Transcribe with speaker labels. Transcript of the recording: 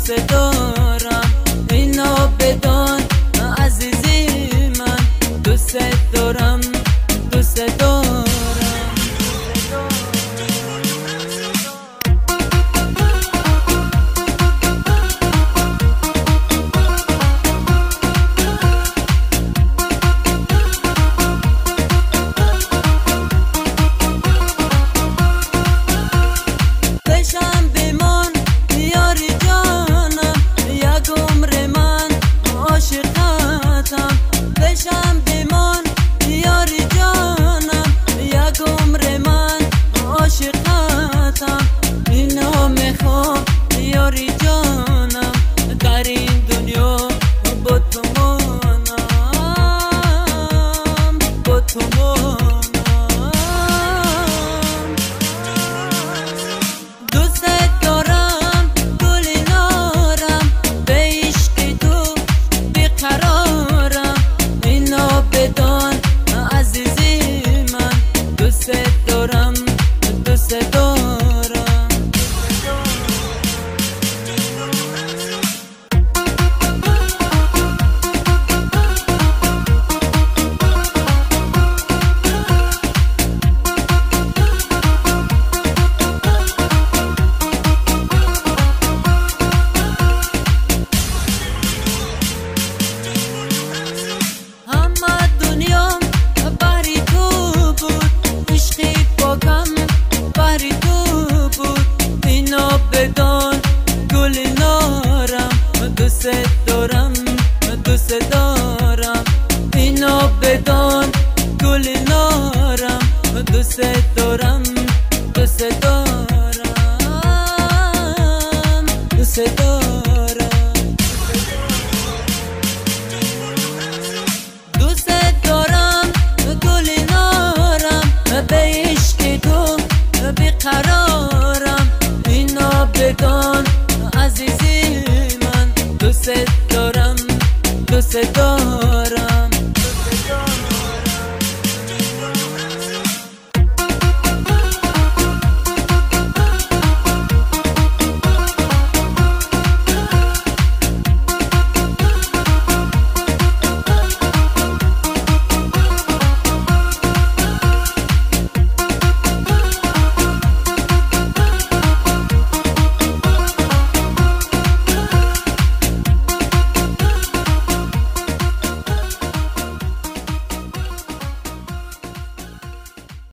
Speaker 1: دوست دارم، اینو بدون عزیزی من. دوست دارم، دوست دارم. دوست دارم، دوست دارم، اینو بدون گل نارم. دوست دارم، دوست دارم، دوست دارم. دوست دارم گل نارم، به عشق تو بیقرارم. اینو بدون عزیزی من. دوست دارم، دوست دارم.